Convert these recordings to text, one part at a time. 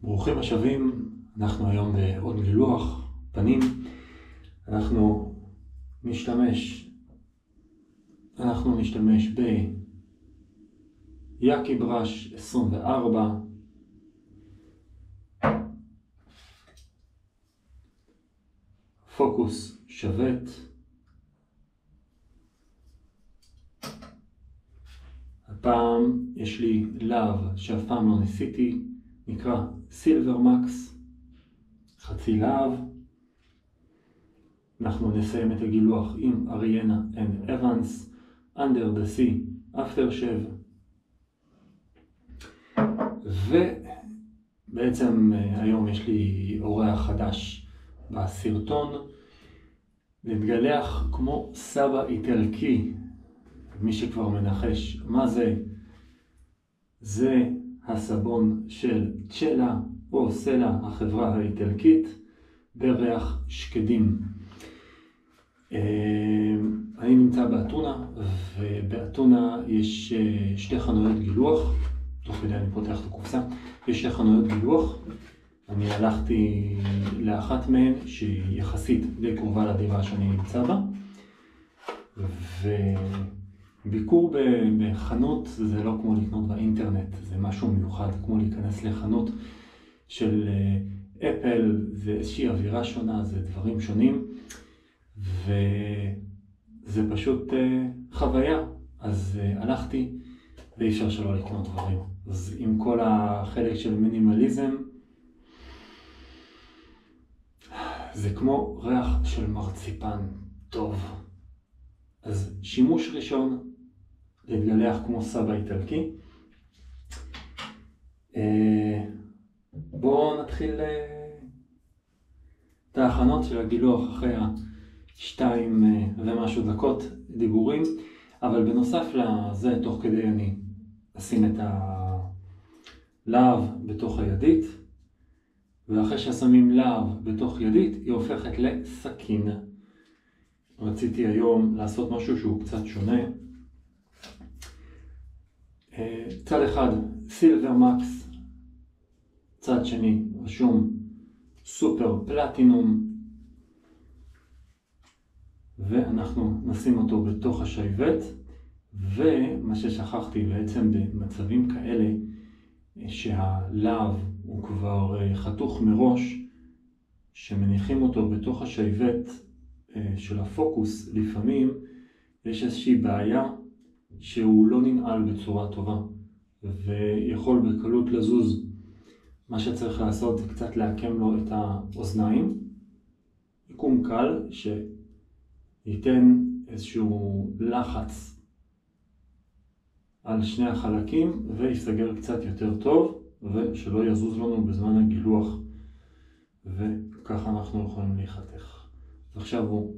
ברוכים השבים, אנחנו היום בעוד גילוח פנים. אנחנו נשתמש ביאקי בראש 24, פוקוס שווט, הפעם יש לי להב שאף פעם לא ניסיתי, נקרא סילבר מקס, חצי להב. אנחנו נסיים את הגילוח עם אריאנה אנד אבנס, Under the Sea, After Shave. ובעצם היום יש לי אורח חדש בסרטון, להתגלח כמו סבא איטלקי. מי שכבר מנחש מה זה, זה הסבון של צ'לה או סלע, החברה האיטלקית, בריח שקדים. אני נמצא באתונה, ובאתונה יש שתי חנויות גילוח. תוך כדי אני פותח את הקופסה. יש שתי חנויות גילוח. אני הלכתי לאחת מהן שהיא יחסית די קרובה לדירה שאני נמצא בה, וביקור בחנות זה לא כמו לקנות באינטרנט, זה משהו מיוחד, כמו להיכנס לחנות של אפל, זה איזושהי אווירה שונה, זה דברים שונים, וזה פשוט חוויה. אז הלכתי ואי אפשר שלא לקנות דברים. אז עם כל החלק של מינימליזם, זה כמו ריח של מרציפן טוב. אז שימוש ראשון, להתגלח כמו סבא איטלקי. בואו נתחיל את ההכנות של הגילוח אחרי 2 ומשהו דקות דיבורים. אבל בנוסף לזה, תוך כדי אני אשים את הלהב בתוך הידית, ואחרי ששמים להב בתוך ידית היא הופכת לסכין. רציתי היום לעשות משהו שהוא קצת שונה. צד אחד סילבר מקס, צד שני רשום סופר פלטינום, ואנחנו נשים אותו בתוך השייבט. ומה ששכחתי, בעצם במצבים כאלה שהלהב הוא כבר חתוך מראש, שמניחים אותו בתוך השייבט של הפוקוס, לפעמים יש איזושהי בעיה שהוא לא ננעל בצורה טובה ויכול בקלות לזוז. מה שצריך לעשות זה קצת להקם לו את האוזניים, עיקום קל שייתן איזשהו לחץ על שני החלקים ויסגר קצת יותר טוב, ושלא יזוז לנו בזמן הגילוח, וככה אנחנו יכולים להיחתך. עכשיו הוא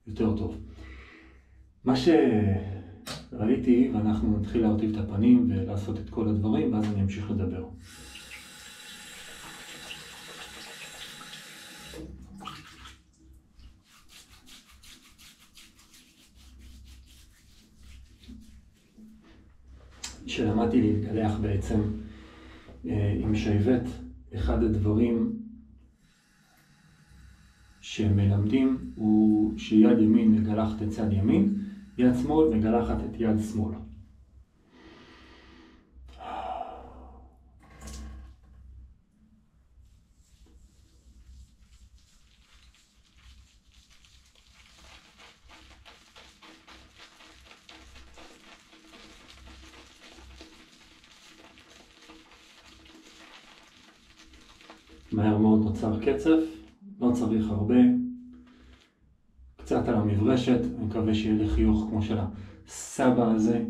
יותר טוב. מה שראיתי, ואנחנו נתחיל להרטיב את הפנים ולעשות את כל הדברים, ואז אני אמשיך לדבר. כשלמדתי להתגלח בעצם עם שייבט, אחד הדברים שמלמדים הוא שיד ימין מגלחת את צד ימין, יד שמאל מגלחת את יד שמאל. מהר מאוד נוצר קצף, לא צריך הרבה, קצת על המברשת, אני מקווה שיהיה לי חיוך כמו של הסבא הזה.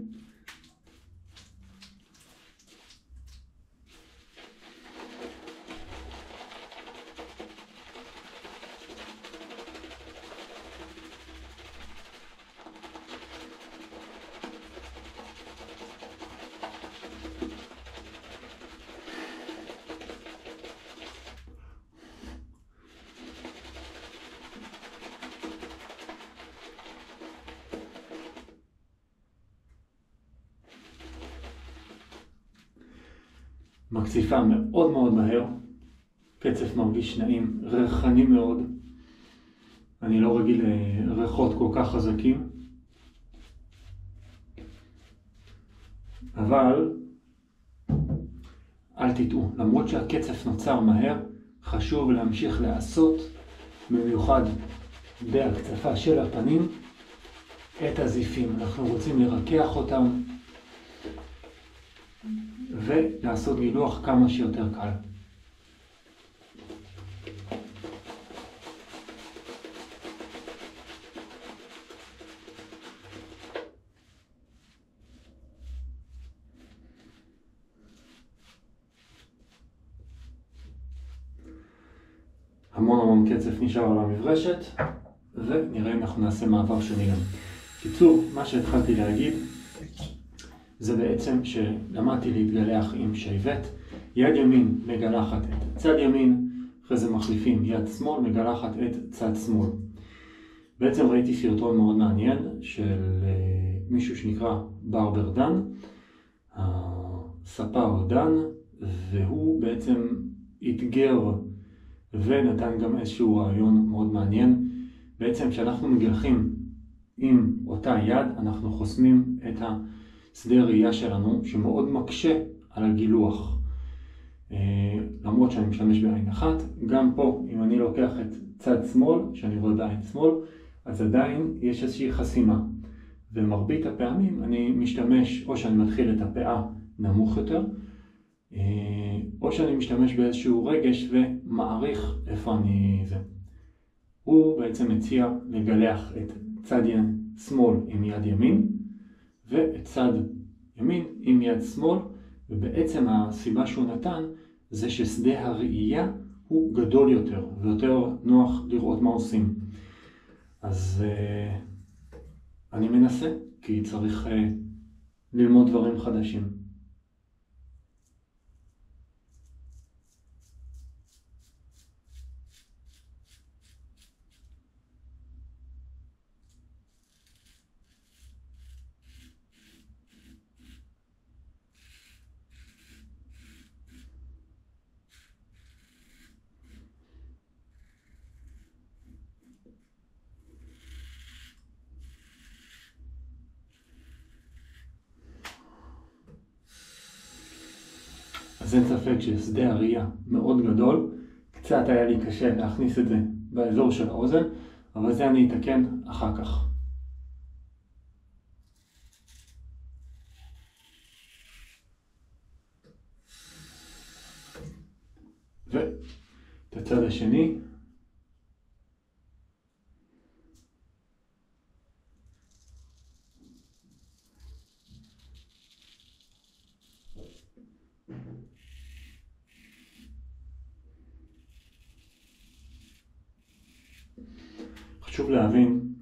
מקציפה מאוד מאוד מהר, קצף מרגיש נעים, ריחני מאוד. אני לא רגיל לריחות כל כך חזקים. אבל אל תטעו, למרות שהקצף נוצר מהר, חשוב להמשיך לעשות, במיוחד בהקצפה של הפנים, את הזיפים. אנחנו רוצים לרקח אותם ולעשות גילוח כמה שיותר קל. המון קצף נשאר על המברשת, ונראה אם אנחנו נעשה מעבר שני גם. קיצור, מה שהתחלתי להגיד, זה בעצם שלמדתי להתגלח עם שייבט. יד ימין מגלחת את צד ימין, אחרי זה מחליפים יד שמאל, מגלחת את צד שמאל. בעצם ראיתי סרטון מאוד מעניין של מישהו שנקרא ברבר דן, הספר דן, והוא בעצם התגר ונתן גם איזשהו רעיון מאוד מעניין. בעצם כשאנחנו מגלחים עם אותה יד, אנחנו חוסמים את שדה הראייה שלנו, שמאוד מקשה על הגילוח. למרות שאני משתמש בעין אחת, גם פה, אם אני לוקח את צד שמאל, שאני רואה בעין שמאל, אז עדיין יש איזושהי חסימה. ומרבית הפעמים אני משתמש, או שאני מתחיל את הפאה נמוך יותר, או שאני משתמש באיזשהו רגש ומעריך איפה אני זה. הוא בעצם מציע לגלח את צד שמאל עם יד ימין, ואת צד ימין עם יד שמאל, ובעצם הסיבה שהוא נתן זה ששדה הראייה הוא גדול יותר, ויותר נוח לראות מה עושים. אז אני מנסה, כי צריך ללמוד דברים חדשים. אז אין ספק ששדה הראייה מאוד גדול, קצת היה לי קשה להכניס את זה באזור של האוזן, אבל זה אני אתקן אחר כך. ואת הצד השני, חשוב להבין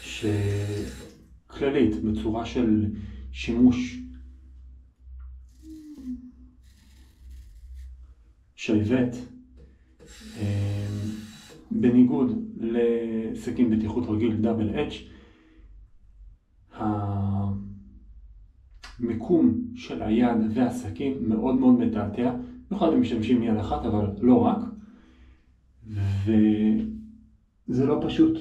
שכללית, בצורה של שימוש שייבט, בניגוד לסכין בטיחות רגיל דאבל אדג', המיקום של היד והסכין מאוד מאוד מתעתע, במיוחד הם משתמשים יד אחת אבל לא רק, וזה לא פשוט.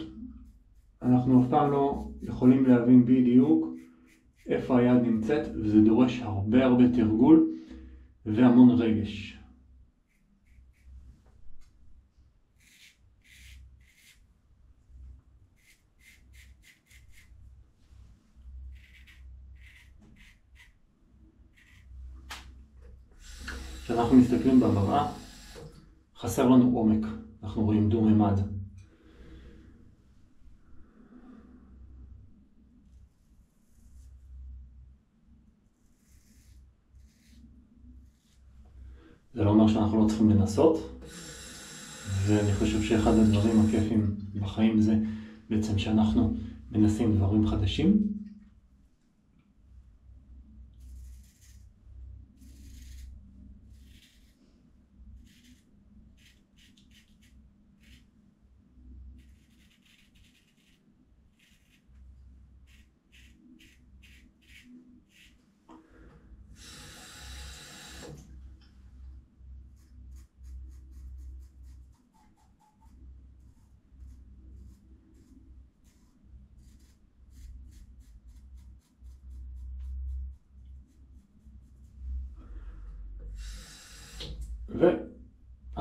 אנחנו אף פעם לא יכולים להבין בדיוק איפה היד נמצאת, וזה דורש הרבה תרגול והמון רגש. כשאנחנו מסתכלים במראה, חסר לנו עומק, אנחנו רואים דו-ממד. זה לא אומר שאנחנו לא צריכים לנסות, ואני חושב שאחד הדברים הכיפים בחיים זה בעצם שאנחנו מנסים דברים חדשים.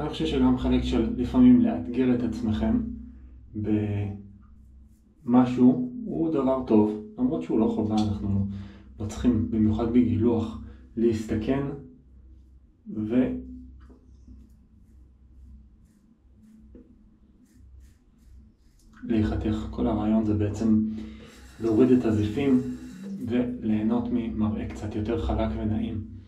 אני חושב שגם חלק של לפעמים לאתגר את עצמכם במשהו הוא דבר טוב, למרות שהוא לא חובה. אנחנו לא צריכים, במיוחד בגילוח, להסתכן ולהיחתך. כל הרעיון זה בעצם להוריד את הזיפים וליהנות ממראה קצת יותר חלק ונעים.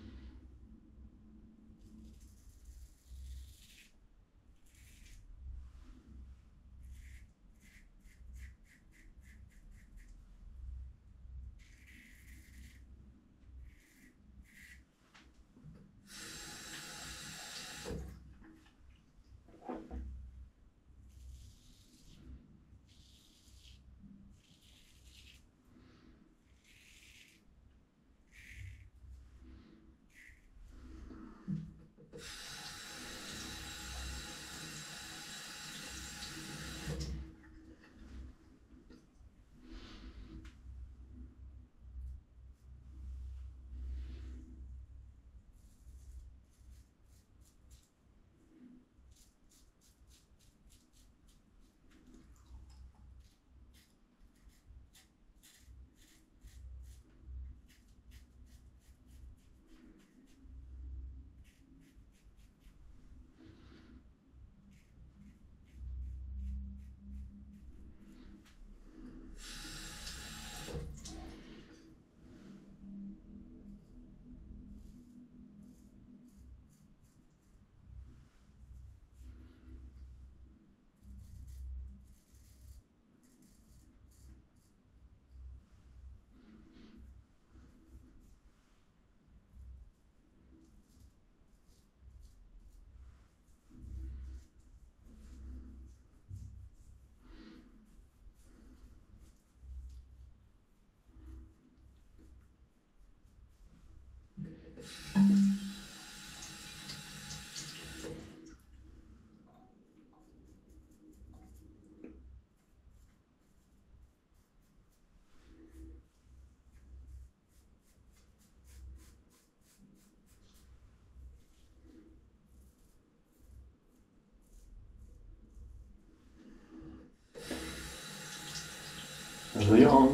אז היום,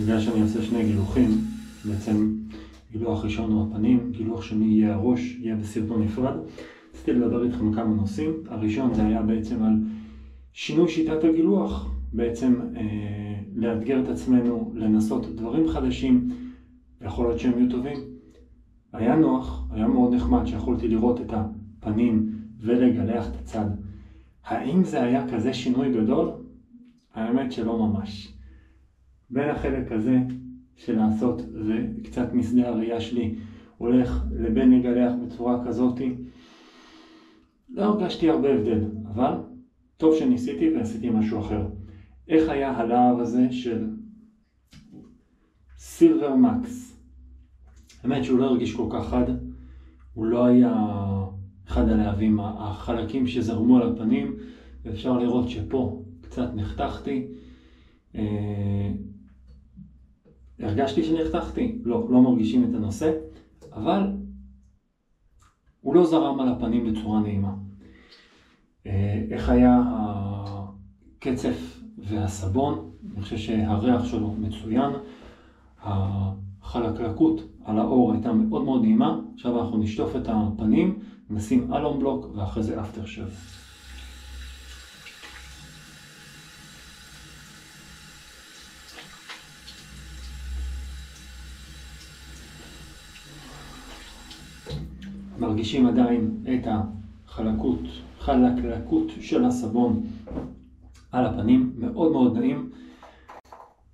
בגלל שאני עושה שני גילוחים, בעצם גילוח ראשון הוא הפנים, גילוח שני יהיה הראש, יהיה בסרטון נפרד. רציתי לדבר איתכם כמה נושאים. הראשון זה היה בעצם על שינוי שיטת הגילוח, בעצם לאתגר את עצמנו, לנסות דברים חדשים, יכול להיות שהם יהיו טובים. היה נוח, היה מאוד נחמד שיכולתי לראות את הפנים ולגלח את הצד. האם זה היה כזה שינוי גדול? האמת שלא ממש. בין החלק הזה של לעשות וקצת משדה הראייה שלי הולך לבין לגלח בצורה כזאת, לא הרגשתי הרבה הבדל, אבל טוב שניסיתי ועשיתי משהו אחר. איך היה הלהב הזה של סילבר מקס? האמת שהוא לא הרגיש כל כך חד, הוא לא היה אחד הלהבים, החלקים שזרמו על הפנים, ואפשר לראות שפה קצת נחתכתי, הרגשתי שנחתכתי, לא מרגישים את הנושא, אבל הוא לא זרם על הפנים בצורה נעימה. איך היה הקצף והסבון? אני חושב שהריח שלו מצוין, החלקלקות על האור הייתה מאוד מאוד נעימה. עכשיו אנחנו נשטוף את הפנים, נשים אלום בלוק ואחרי זה אפטר שב. מרגישים עדיין את החלקלקות של הסבון על הפנים, מאוד מאוד נעים.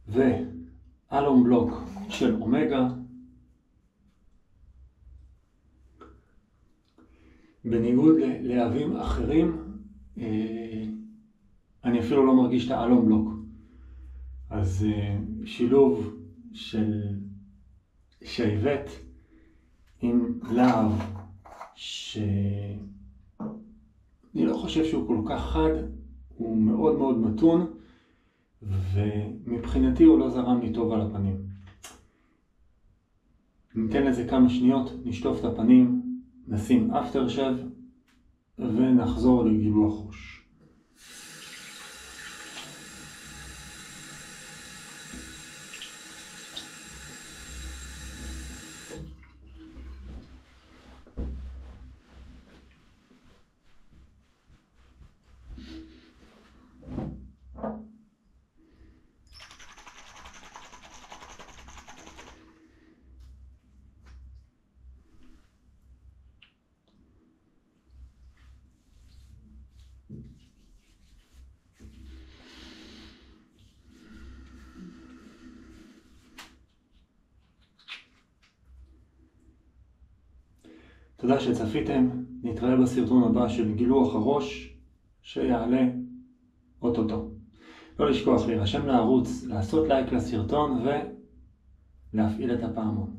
ואלום בלוק של אומגה. בניגוד ללהבים אחרים, אני אפילו לא מרגיש את האלום בלוק. אז שילוב של שייבט עם להב שאני לא חושב שהוא כל כך חד, הוא מאוד מאוד מתון, ומבחינתי הוא לא זרם לי טוב על הפנים. ניתן לזה כמה שניות, נשטוף את הפנים, נשים אפטר שב, ונחזור לגילוח ראש. תודה שצפיתם, נתראה בסרטון הבא של גילוח הראש שיעלה אוטוטו. לא לשכוח להירשם לערוץ, לעשות לייק לסרטון ולהפעיל את הפעמון.